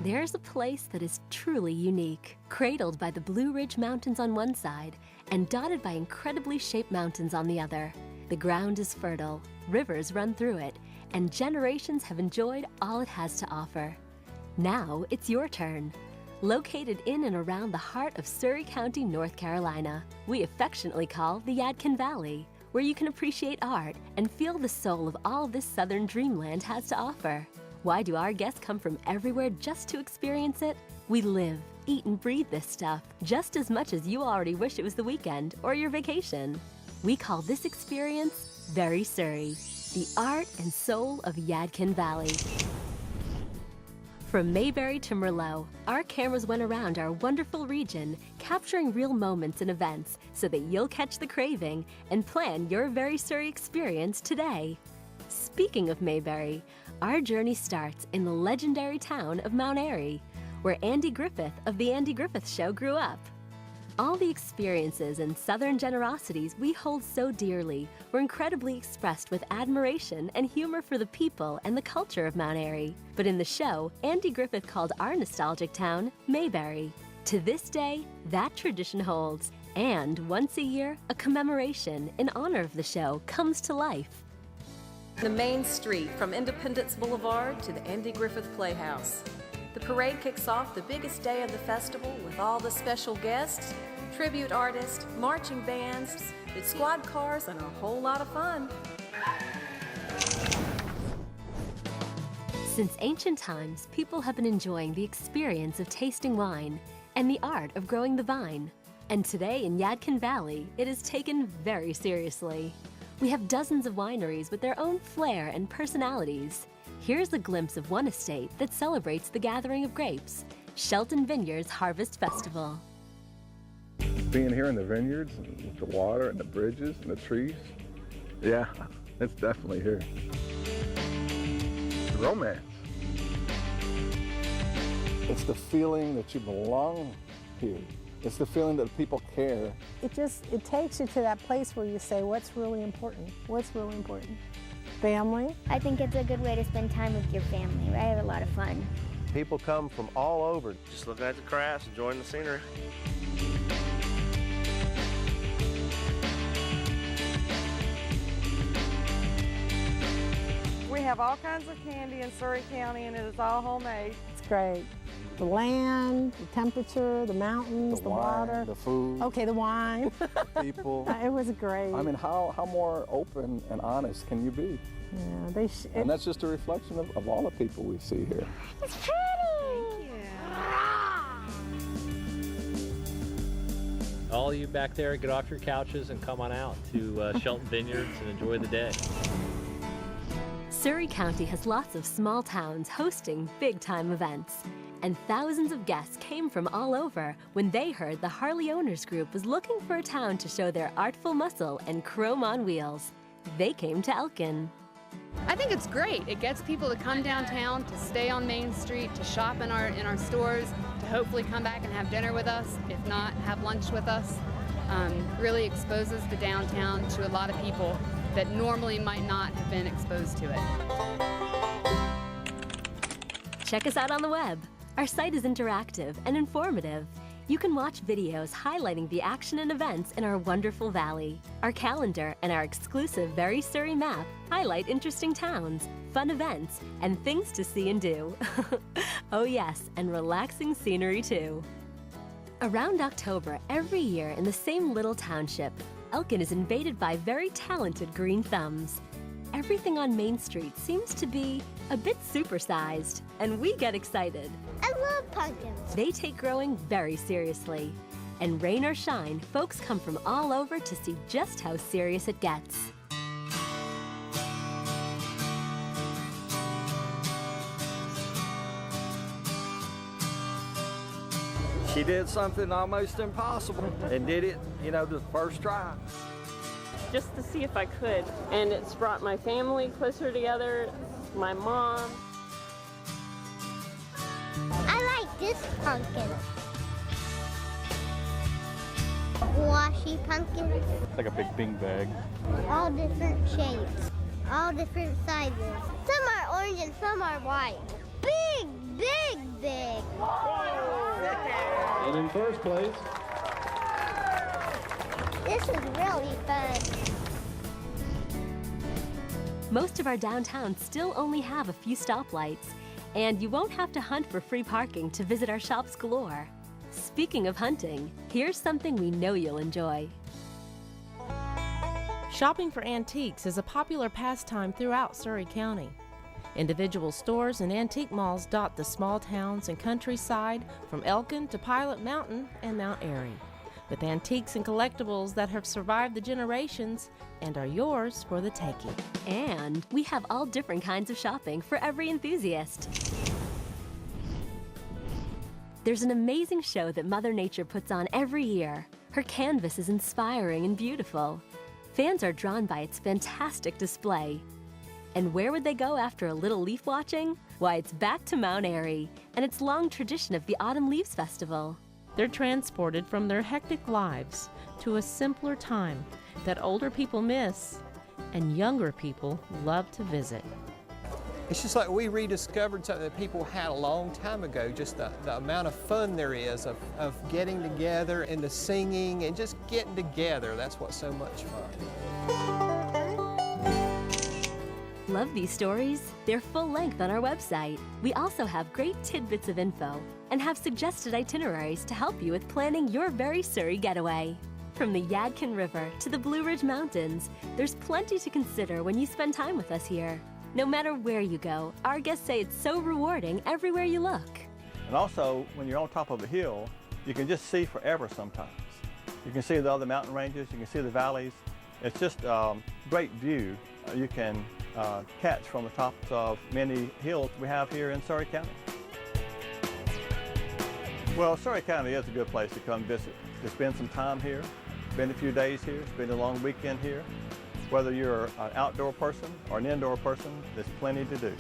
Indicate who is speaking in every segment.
Speaker 1: There's a place that is truly unique, cradled by the Blue Ridge Mountains on one side and dotted by incredibly shaped mountains on the other. The ground is fertile, rivers run through it, and generations have enjoyed all it has to offer. Now it's your turn. Located in and around the heart of Surry County, North Carolina, we affectionately call the Yadkin Valley, where you can appreciate art and feel the soul of all this southern dreamland has to offer. Why do our guests come from everywhere just to experience it? We live, eat, and breathe this stuff just as much as you already wish it was the weekend or your vacation. We call this experience Very Surry, the art and soul of Yadkin Valley. From Mayberry to Merlot, our cameras went around our wonderful region, capturing real moments and events so that you'll catch the craving and plan your Very Surry experience today. Speaking of Mayberry, our journey starts in the legendary town of Mount Airy, where Andy Griffith of The Andy Griffith Show grew up. All the experiences and Southern generosities we hold so dearly were incredibly expressed with admiration and humor for the people and the culture of Mount Airy. But in the show, Andy Griffith called our nostalgic town Mayberry. To this day, that tradition holds, and once a year, a commemoration in honor of the show comes to life.
Speaker 2: The main street from Independence Boulevard to the Andy Griffith Playhouse. The parade kicks off the biggest day of the festival with all the special guests, tribute artists, marching bands, with squad cars, and a whole lot of fun.
Speaker 1: Since ancient times, people have been enjoying the experience of tasting wine and the art of growing the vine. And today in Yadkin Valley, it is taken very seriously. We have dozens of wineries with their own flair and personalities. Here's a glimpse of one estate that celebrates the gathering of grapes, Shelton Vineyards Harvest Festival.
Speaker 3: Being here in the vineyards, and with the water and the bridges and the trees, yeah, it's definitely here. The romance. It's the feeling that you belong here. It's the feeling that people care.
Speaker 4: It takes you to that place where you say, what's really important? What's really important? Family.
Speaker 5: I think it's a good way to spend time with your family. I have a lot of fun.
Speaker 6: People come from all over. Just looking at the crafts, enjoying the scenery.
Speaker 7: We have all kinds of candy in Surry County, and it is all homemade.
Speaker 4: It's great. The land, the temperature, the mountains, the
Speaker 3: wine,
Speaker 4: water.
Speaker 3: the food.
Speaker 4: Okay, the wine.
Speaker 3: The people.
Speaker 4: It was great.
Speaker 3: I mean, how more open and honest can you be?
Speaker 4: Yeah,
Speaker 3: and that's just a reflection of all the people we see here.
Speaker 5: It's pretty!
Speaker 8: Thank you. All of you back there, get off your couches and come on out to Shelton Vineyards and enjoy the day.
Speaker 1: Surry County has lots of small towns hosting big-time events. And thousands of guests came from all over when they heard the Harley Owners Group was looking for a town to show their artful muscle and chrome on wheels. They came to Elkin.
Speaker 9: I think it's great. It gets people to come downtown, to stay on Main Street, to shop in our stores, to hopefully come back and have dinner with us, if not, have lunch with us. Really exposes the downtown to a lot of people that normally might not have been exposed to it.
Speaker 1: Check us out on the web. Our site is interactive and informative. You can watch videos highlighting the action and events in our wonderful valley. Our calendar and our exclusive Very Surry map highlight interesting towns, fun events, and things to see and do. Oh yes, and relaxing scenery too. Around October every year in the same little township, Elkin is invaded by very talented green thumbs. Everything on Main Street seems to be a bit supersized, and we get excited.
Speaker 5: I love pumpkins.
Speaker 1: They take growing very seriously. And rain or shine, folks come from all over to see just how serious it gets.
Speaker 10: She did something almost impossible and did it, the first try.
Speaker 11: Just to see if I could, and it's brought my family closer together, my mom.
Speaker 5: I like this pumpkin. Washy pumpkin.
Speaker 3: It's like a big beanbag.
Speaker 5: All different shapes, all different sizes. Some are orange and some are white. Big big, big.
Speaker 12: And in first place,
Speaker 5: This is really fun.
Speaker 1: Most of our downtowns still only have a few stoplights, and you won't have to hunt for free parking to visit our shops galore. Speaking of hunting, here's something we know you'll enjoy.
Speaker 13: Shopping for antiques is a popular pastime throughout Surry County. Individual stores and antique malls dot the small towns and countryside from Elkin to Pilot Mountain and Mount Airy, with antiques and collectibles that have survived the generations and are yours for the taking.
Speaker 1: And we have all different kinds of shopping for every enthusiast. There's an amazing show that Mother Nature puts on every year. Her canvas is inspiring and beautiful. Fans are drawn by its fantastic display. And where would they go after a little leaf watching? Why, it's back to Mount Airy and its long tradition of the Autumn Leaves Festival.
Speaker 13: They're transported from their hectic lives to a simpler time that older people miss and younger people love to visit.
Speaker 14: It's just like we rediscovered something that people had a long time ago, just the amount of fun there is of getting together and the singing and just getting together. That's what's so much fun.
Speaker 1: Love these stories? They're full length on our website. We also have great tidbits of info and have suggested itineraries to help you with planning your very Surry getaway. From the Yadkin River to the Blue Ridge Mountains, there's plenty to consider when you spend time with us here. No matter where you go, our guests say it's so rewarding everywhere you look.
Speaker 15: And also, when you're on top of a hill, you can just see forever sometimes. You can see the other mountain ranges, you can see the valleys. It's just a great view you can catch from the tops of many hills we have here in Surry County. Well, Surry County is a good place to come visit, to spend some time here, spend a few days here, spend a long weekend here. Whether you're an outdoor person or an indoor person, there's plenty to do.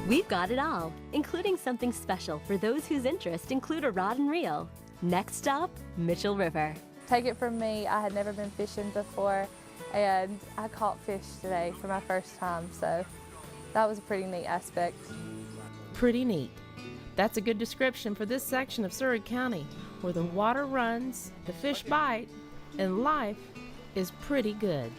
Speaker 1: We've got it all, including something special for those whose interests include a rod and reel. Next stop, Mitchell River.
Speaker 16: Take it from me, I had never been fishing before, and I caught fish today for my first time, so that was a pretty neat aspect.
Speaker 13: Pretty neat. That's a good description for this section of Surry County, where the water runs, the fish bite, and life is pretty good.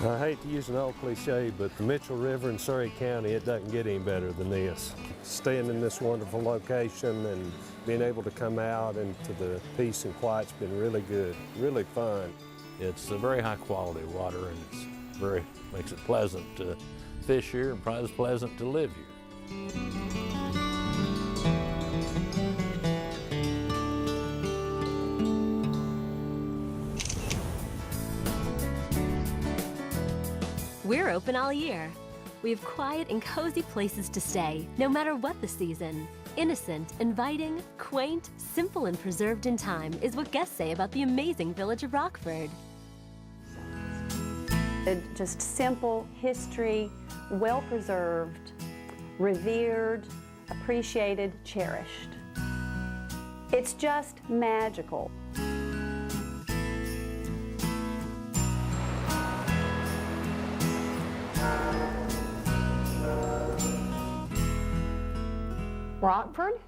Speaker 12: I hate to use an old cliche, but the Mitchell River in Surry County, it doesn't get any better than this. Staying in this wonderful location and being able to come out into the peace and quiet's been really good, really fun.
Speaker 17: It's a very high quality water, and it's makes it pleasant to fish here and probably pleasant to live here.
Speaker 1: We're open all year. We have quiet and cozy places to stay, no matter what the season. Innocent, inviting, quaint, simple, and preserved in time is what guests say about the amazing village of Rockford.
Speaker 18: Just simple history, well preserved, revered, appreciated, cherished. It's just magical.
Speaker 19: Rockford?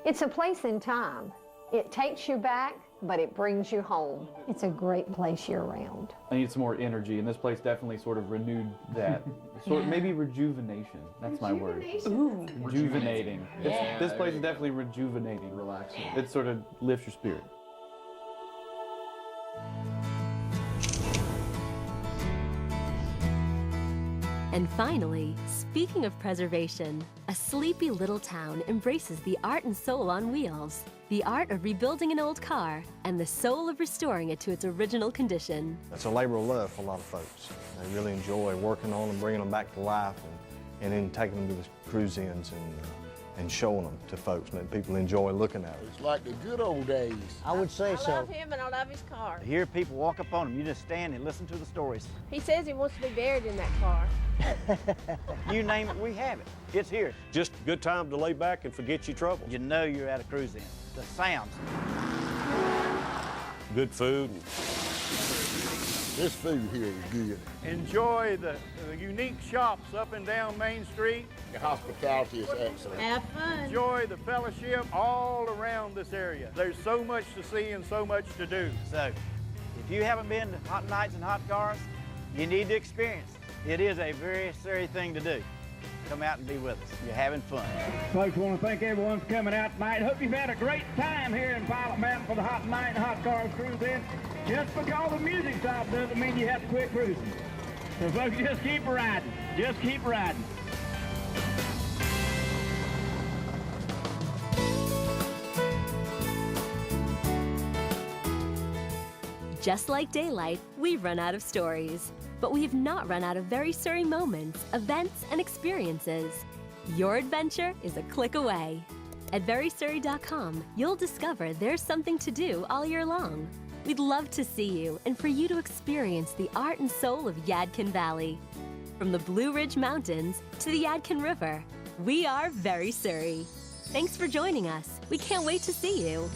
Speaker 19: It's a place in time. It takes you back, but it brings you home. It's a great place year-round.
Speaker 20: I need some more energy, and this place definitely sort of renewed that. Maybe rejuvenation. That's my word.
Speaker 19: Ooh.
Speaker 20: Rejuvenating.
Speaker 19: Yeah.
Speaker 20: This place is definitely rejuvenating. Relaxing. It sort of lifts your spirit.
Speaker 1: And finally, speaking of preservation, a sleepy little town embraces the art and soul on wheels, the art of rebuilding an old car, and the soul of restoring it to its original condition.
Speaker 21: It's a labor of love for a lot of folks. They really enjoy working on them, bringing them back to life, and then taking them to the cruise-ins and showing them to folks, and people enjoy looking at them.
Speaker 22: It's like the good old days.
Speaker 23: I would say so.
Speaker 24: I love him and I love his car.
Speaker 23: To hear people walk up on him, you just stand and listen to the stories.
Speaker 24: He says he wants to be buried in that car.
Speaker 23: You name it, we have it. It's here.
Speaker 12: Just a good time to lay back and forget your troubles.
Speaker 23: You know you're at a cruise in. The sounds.
Speaker 12: Good food.
Speaker 2: This food here is good.
Speaker 6: Enjoy the unique shops up and down Main Street.
Speaker 2: The hospitality is excellent.
Speaker 24: Have fun.
Speaker 6: Enjoy the fellowship all around this area. There's so much to see and so much to do.
Speaker 23: So, if you haven't been to Hot Nights and Hot Cars, you need to experience it. It is a very serious thing to do. Come out and be with us. You're having fun.
Speaker 7: Folks, want to thank everyone for coming out tonight. Hope you've had a great time here in Pilot Mountain for the Hot Night and Hot Cars Cruise In. Just because the music stops doesn't mean you have to quit cruising. So folks, just keep riding. Just keep riding.
Speaker 1: Just like daylight, we've run out of stories. But we have not run out of very Surry moments, events, and experiences. Your adventure is a click away. At verysurry.com, you'll discover there's something to do all year long. We'd love to see you and for you to experience the art and soul of Yadkin Valley. From the Blue Ridge Mountains to the Yadkin River, we are Very Surry. Thanks for joining us. We can't wait to see you.